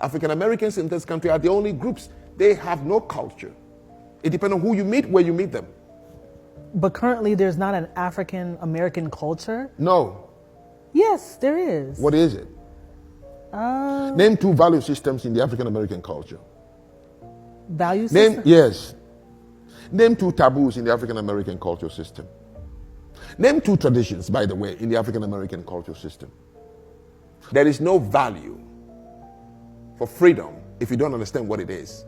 African Americans in this country are the only groups. They have no culture. It depends on who you meet, where you meet them. But currently there's not an African American culture? No. Yes, there is. What is it? Name 2 value systems in the African American culture. Value system? Yes. Name 2 taboos in the African American culture system. Name 2 traditions, by the way, in the African American culture system. There is no value for freedom if you don't understand what it is.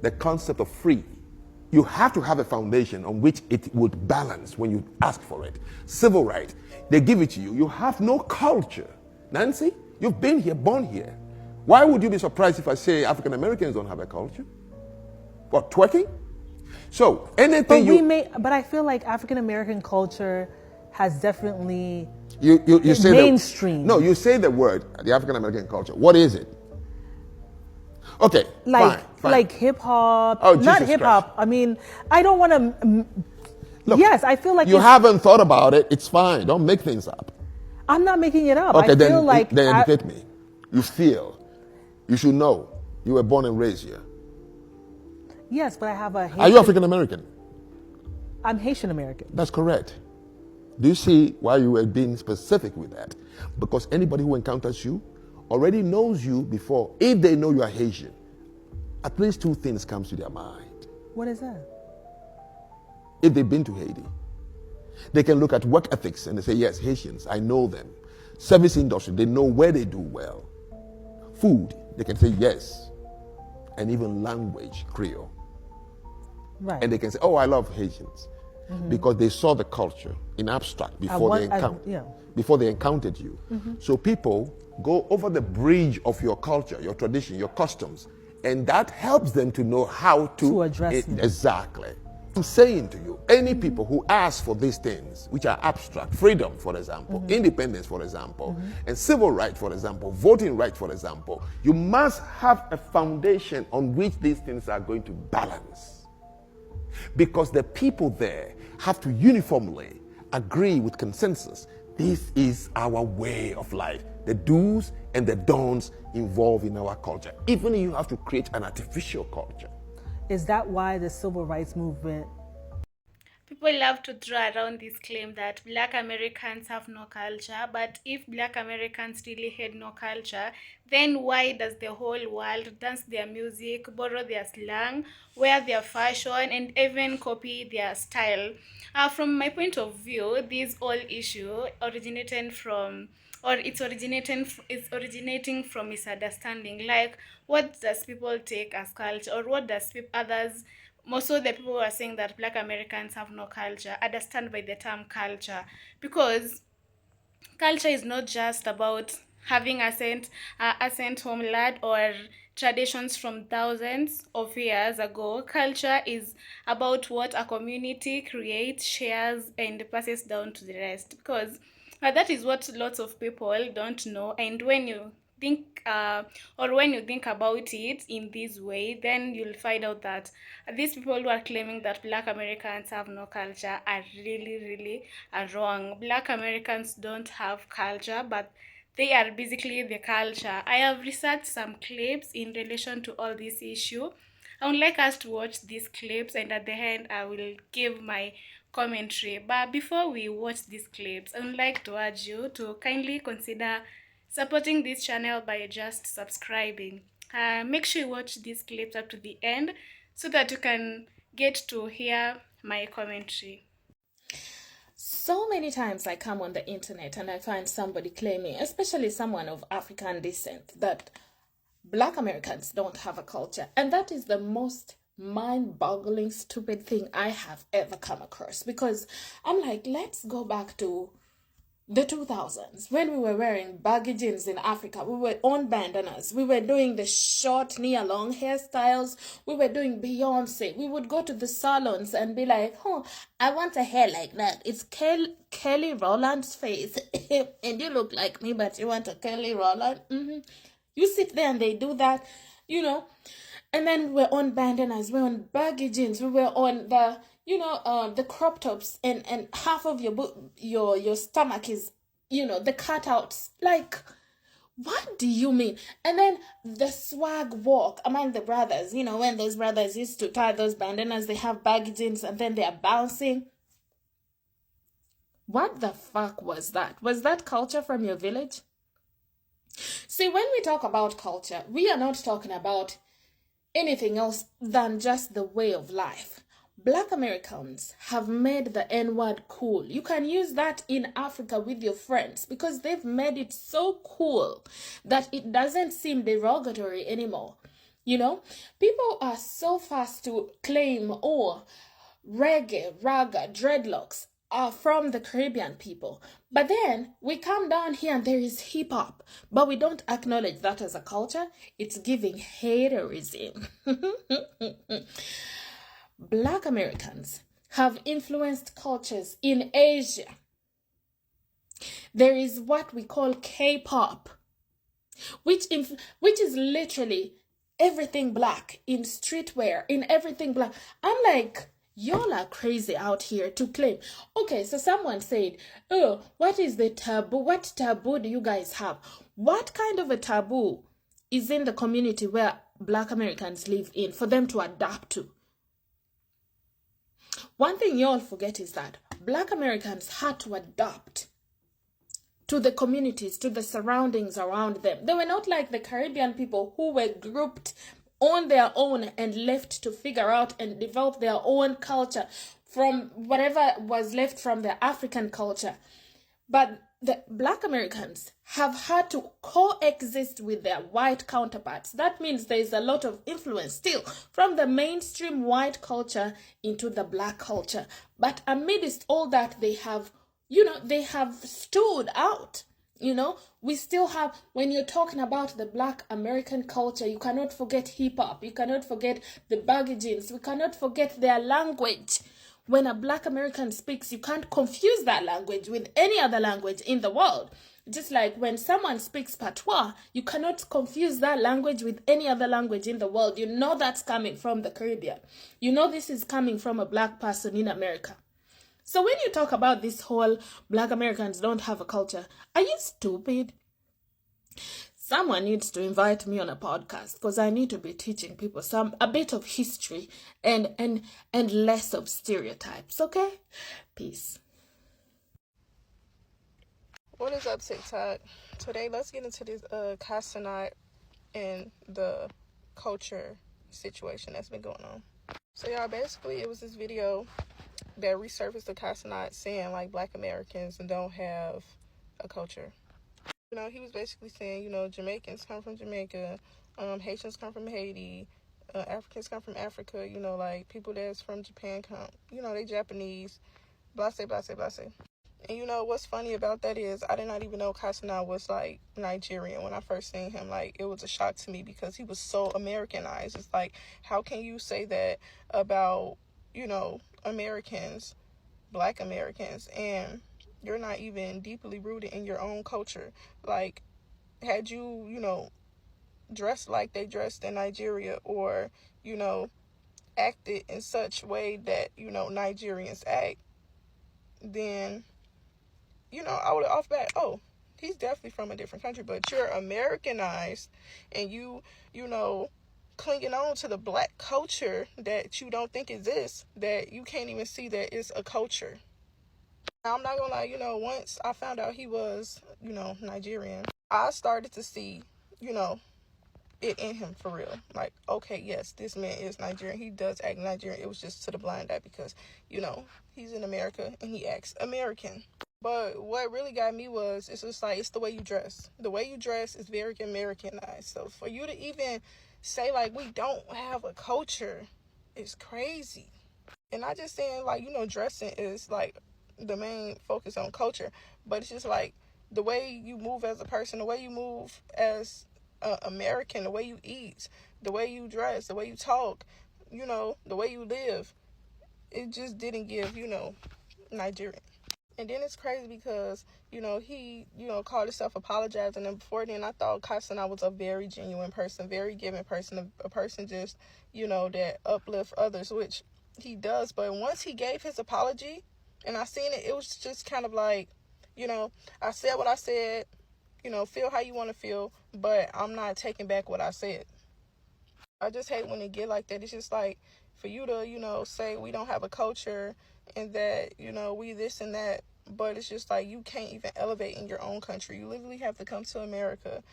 The concept of free. You have to have a foundation on which it would balance when you ask for it. Civil rights, they give it to you. You have no culture. Nancy, you've been here, born here. Why would you be surprised if I say African Americans don't have a culture? What, twerking? So anything but I feel like African American culture has definitely you say mainstream. No, you say the word, the African American culture. What is it? Okay, fine. Like hip hop. Oh, not hip hop. I mean, I don't want to. Look, yes, I feel like you haven't thought about it. It's fine. Don't make things up. I'm not making it up. Okay, I feel like then educate me. You feel. You should know. You were born and raised here. Yes, but I have a Haitian. Are you African American? I'm Haitian American. That's correct. Do you see why you were being specific with that? Because anybody who encounters you already knows you before. If they know you are Haitian, at least 2 things comes to their mind. What is that? If they've been to Haiti, they can look at work ethics and they say, yes, Haitians, I know them. Service industry, they know where they do well. Food, they can say yes. And even language, Creole. Right. And they can say, oh, I love Haitians. Mm-hmm. Because they saw the culture in abstract before they encountered you. Mm-hmm. So people go over the bridge of your culture, your tradition, your customs, and that helps them to know how to address it. Exactly. I'm saying to you, any people who ask for these things, which are abstract, freedom, for example, independence, for example, and civil rights, for example, voting rights, for example, you must have a foundation on which these things are going to balance. Because the people there have to uniformly agree with consensus. This is our way of life. The do's and the don'ts involved in our culture. Even if you have to create an artificial culture. Is that why the civil rights movement? People love to throw around this claim that Black Americans have no culture, but if Black Americans really had no culture, then why does the whole world dance their music, borrow their slang, wear their fashion, and even copy their style? From my point of view, this whole issue originating from misunderstanding. Like, what does people take as culture, or what does others, most of the people who are saying that Black Americans have no culture, understand by the term culture? Because culture is not just about having ancient homeland or traditions from thousands of years ago. Culture is about what a community creates, shares, and passes down to the rest. Because that is what lots of people don't know. And when you think about it in this way, then you'll find out that these people who are claiming that Black Americans have no culture are really wrong. Black Americans don't have culture, but they are basically the culture. I have researched some clips in relation to all this issue. I would like us to watch these clips, and at the end I will give my commentary. But before we watch these clips, I would like to urge you to kindly consider supporting this channel by just subscribing. Make sure you watch these clips up to the end so that you can get to hear my commentary. So many times I come on the internet and I find somebody claiming, especially someone of African descent, that Black Americans don't have a culture. And that is the most mind-boggling, stupid thing I have ever come across. Because I'm like, let's go back to the 2000s, when we were wearing baggy jeans in Africa. We were on bandanas. We were doing the short, near-long hairstyles. We were doing Beyonce. We would go to the salons and be like, oh, I want a hair like that. It's Kelly Rowland's face. And you look like me, but you want a Kelly Rowland? Mm-hmm. You sit there and they do that, you know. And then we're on bandanas. We're on baggy jeans. We were on the the crop tops, and half of your stomach is, the cutouts. Like, What do you mean? And then the swag walk among the brothers, when those brothers used to tie those bandanas, they have baggy jeans and then they are bouncing. What the fuck was that? Was that culture from your village? See, when we talk about culture, we are not talking about anything else than just the way of life. Black Americans have made the N-word cool. You can use that in Africa with your friends because they've made it so cool that it doesn't seem derogatory anymore. People are so fast to claim, reggae, raga, dreadlocks are from the Caribbean people. But then we come down here and there is hip hop, but we don't acknowledge that as a culture. It's giving haterism. Black Americans have influenced cultures in Asia. There is what we call K-pop, which is literally everything black, in streetwear, in everything black. I'm like, y'all are crazy out here to claim. Okay, so someone said, oh, what is the taboo? What taboo do you guys have? What kind of a taboo is in the community where Black Americans live in for them to adapt to? One thing y'all forget is that Black Americans had to adapt to the communities, to the surroundings around them. They were not like the Caribbean people who were grouped on their own and left to figure out and develop their own culture from whatever was left from the African culture. But the Black Americans have had to coexist with their white counterparts. That means there is a lot of influence still from the mainstream white culture into the Black culture. But amidst all that, they have stood out. We still have, when you're talking about the Black American culture, you cannot forget hip hop. You cannot forget the baggy jeans. We cannot forget their language. When a Black American speaks, you can't confuse that language with any other language in the world. Just like when someone speaks patois, you cannot confuse that language with any other language in the world. You know that's coming from the Caribbean. You know this is coming from a Black person in America. So when you talk about this whole Black Americans don't have a culture, are you stupid? Someone needs to invite me on a podcast because I need to be teaching people a bit of history and less of stereotypes, okay? Peace. What is up, TikTok? Today, let's get into this Casanat and the culture situation that's been going on. So, y'all, basically, it was this video that resurfaced the Casanat saying, like, Black Americans don't have a culture. He was basically saying, Jamaicans come from Jamaica, Haitians come from Haiti, Africans come from Africa, like, people that's from Japan come, they Japanese, blase, blase, blase. And what's funny about that is I did not even know Casanat was, like, Nigerian when I first seen him. Like, it was a shock to me because he was so Americanized. It's like, how can you say that about, Americans, Black Americans, and you're not even deeply rooted in your own culture? Like, had you, dressed like they dressed in Nigeria or, acted in such way that, Nigerians act, then, I would have off back, oh, he's definitely from a different country. But you're Americanized and you clinging on to the Black culture that you don't think exists, that you can't even see that it's a culture. I'm not gonna lie, once I found out he was, Nigerian, I started to see, it in him for real. Like, okay, yes, this man is Nigerian. He does act Nigerian. It was just to the blind eye because, he's in America and he acts American. But what really got me was, it's just like, it's the way you dress. The way you dress is very Americanized. So for you to even say, like, we don't have a culture is crazy. And not just saying, like, dressing is, like, the main focus on culture, but it's just like the way you move as a person, the way you move as American, the way you eat, the way you dress, the way you talk, the way you live, it just didn't give, Nigerian. And then it's crazy because, he, called himself apologizing. And before then, I thought Casanat was a very genuine person, very giving person, a person just, that uplift others, which he does. But once he gave his apology and I seen it, it was just kind of like, I said what I said. feel how you want to feel, but I'm not taking back what I said. I just hate when it get like that. It's just like for you to, say we don't have a culture and that, we this and that, but it's just like you can't even elevate in your own country. You literally have to come to America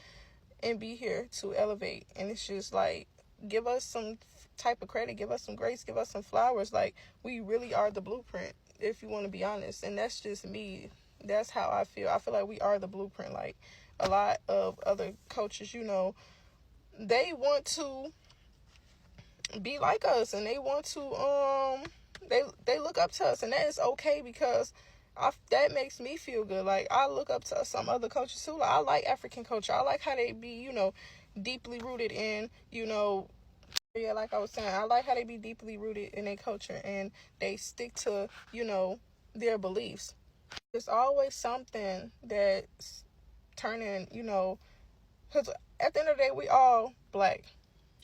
and be here to elevate. And it's just like, give us some type of credit, give us some grace, give us some flowers. Like, we really are the blueprint, if you want to be honest. And that's just me. That's how I feel. I feel like we are the blueprint. Like, a lot of other cultures, they want to be like us, and they want to they look up to us, and that is okay, because that makes me feel good. Like, I look up to some other cultures too. Like, I like African culture. I like how they be, deeply rooted in, yeah, like I was saying, I like how they be deeply rooted in their culture, and they stick to, their beliefs. There's always something that's turning, because at the end of the day, we all black.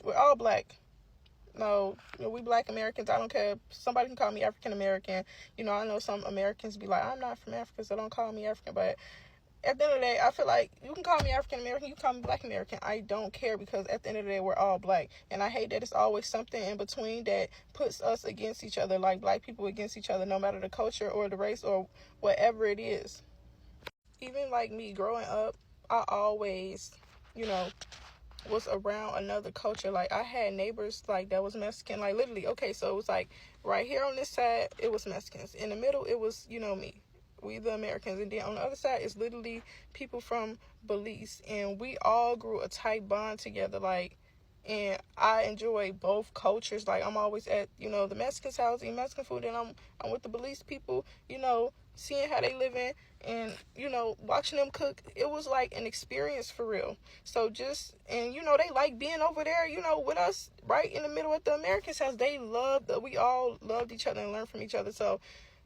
We're all black. No, we Black Americans. I don't care. Somebody can call me African American. I know some Americans be like, I'm not from Africa, so don't call me African. But at the end of the day, I feel like you can call me African American, you can call me Black American. I don't care, because at the end of the day, we're all black. And I hate that it's always something in between that puts us against each other, like black people against each other, no matter the culture or the race or whatever it is. Even like me growing up, I always, was around another culture. Like, I had neighbors like that was Mexican, like literally. Okay, so it was like right here on this side it was Mexicans, in the middle it was me, we the Americans, and then on the other side is literally people from Belize, and we all grew a tight bond together. Like, and I enjoy both cultures. Like, I'm always at the Mexicans house eating Mexican food, and I'm with the Belize people, seeing how they living, and watching them cook. It was like an experience for real. So just, and they like being over there, with us right in the middle at the Americans house. We all loved each other and learned from each other. So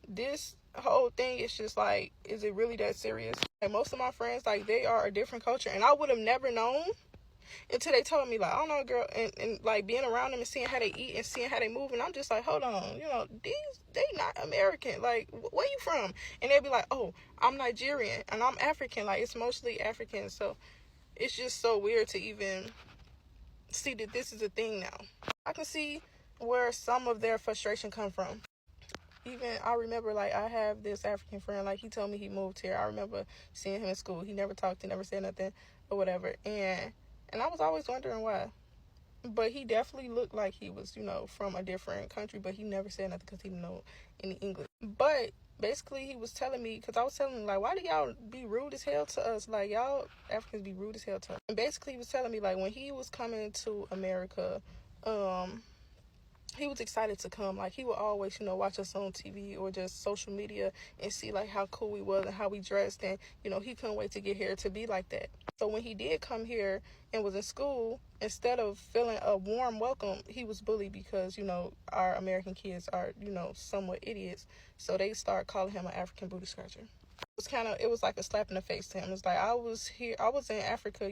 this whole thing is just like, is it really that serious? Like, most of my friends, like, they are a different culture, and I would have never known until they told me, like, I don't know, girl, and like being around them and seeing how they eat and seeing how they move, and I'm just like, hold on, they not American. Like, where you from? And they'd be like, oh, I'm Nigerian and I'm African. Like, it's mostly African. So it's just so weird to even see that this is a thing now. I can see where some of their frustration come from. Even I remember, like, I have this African friend, like, he told me he moved here. I remember seeing him in school. He never talked, he never said nothing or whatever. And I was always wondering why. But he definitely looked like he was, from a different country, but he never said nothing because he didn't know any English. But basically he was telling me, because I was telling him, like, why do y'all be rude as hell to us? Like, y'all Africans be rude as hell to us. And basically he was telling me, like, when he was coming to America, he was excited to come. Like, he would always, watch us on TV or just social media and see, like, how cool we was and how we dressed. And, he couldn't wait to get here to be like that. So when he did come here and was in school, instead of feeling a warm welcome, he was bullied because, our American kids are, somewhat idiots. So they start calling him an African booty scratcher. It was like a slap in the face to him. It was like, I was in Africa,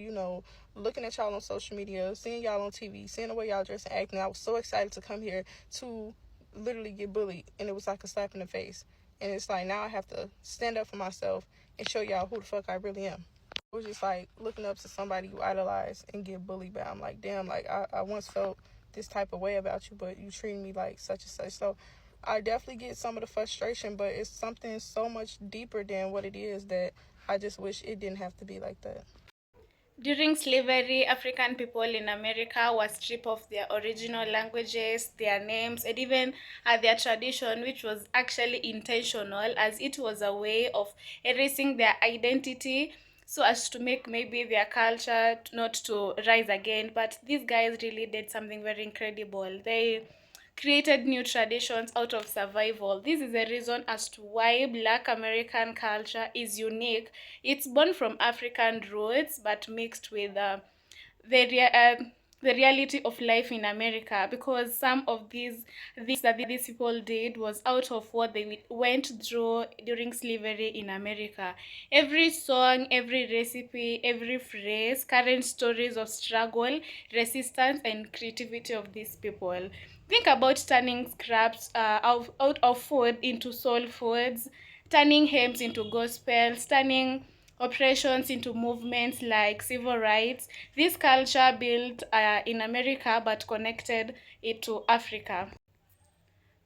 looking at y'all on social media, seeing y'all on TV, seeing the way y'all dress and acting. I was so excited to come here to literally get bullied, and it was like a slap in the face. And it's like, now I have to stand up for myself and show y'all who the fuck I really am. It was just like looking up to somebody you idolize and get bullied by. I'm like, damn, like, I once felt this type of way about you, but you treated me like such and such. So I definitely get some of the frustration, but it's something so much deeper than what it is that I just wish it didn't have to be like that. During slavery, African people in America were stripped of their original languages, their names, and even their tradition, which was actually intentional, as it was a way of erasing their identity so as to make maybe their culture not to rise again. But these guys really did something very incredible. They created new traditions out of survival. This is the reason as to why Black American culture is unique. It's born from African roots but mixed with the the reality of life in America, because some of these things that these people did was out of what they went through during slavery in America. Every song, every recipe, every phrase, current stories of struggle, resistance, and creativity of these people. Think about turning scraps out of food into soul foods, turning hymns into gospels, turning oppressions into movements like civil rights. This culture built in America but connected it to Africa.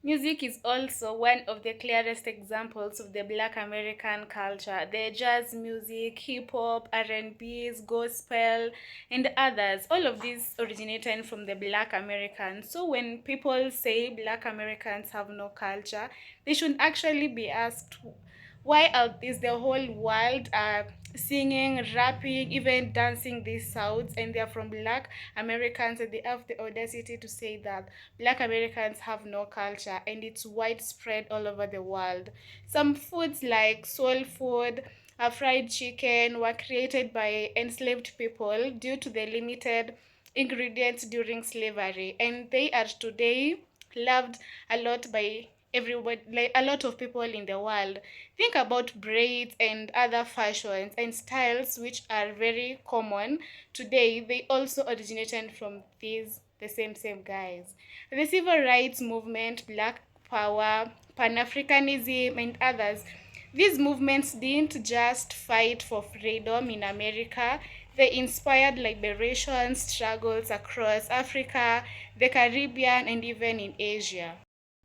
Music is also one of the clearest examples of the Black American culture. The jazz music, hip hop, R&Bs, gospel, and others. All of these originated from the Black Americans. So when people say Black Americans have no culture, they should actually be asked, why is the whole world singing, rapping, even dancing these sounds, and they're from Black Americans, and they have the audacity to say that Black Americans have no culture, and it's widespread all over the world. Some foods like soul food, fried chicken were created by enslaved people due to the limited ingredients during slavery, and they are today loved a lot by everybody, like a lot of people in the world. Think about braids and other fashions and styles which are very common today. They also originated from these the same guys. The civil rights movement, Black Power, Pan-Africanism, and others. These movements didn't just fight for freedom in America, they inspired liberation struggles across Africa, the Caribbean, and even in Asia.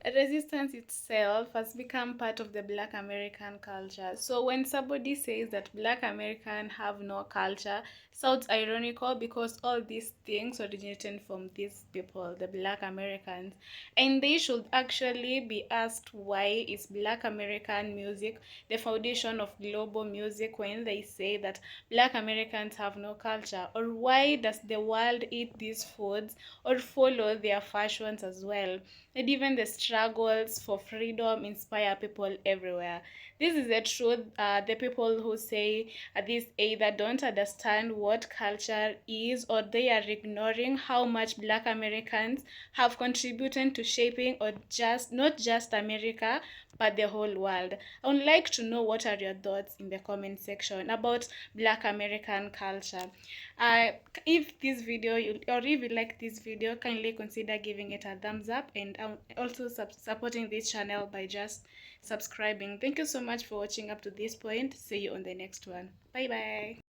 Resistance itself has become part of the Black American culture. So when somebody says that Black Americans have no culture, sounds ironical because all these things originated from these people, the Black Americans. And they should actually be asked, why is Black American music the foundation of global music, when they say that Black Americans have no culture? Or why does the world eat these foods or follow their fashions as well? And even the struggles for freedom inspire people everywhere. This is the truth. The people who say this either don't understand what culture is, or they are ignoring how much Black Americans have contributed to shaping, or just not just America, but the whole world. I would like to know, what are your thoughts in the comment section about Black American culture. uh, if this video or if you like this video, kindly consider giving it a thumbs up, and also supporting this channel by just subscribing. Thank you so much for watching up to this point. See you on the next one. Bye bye.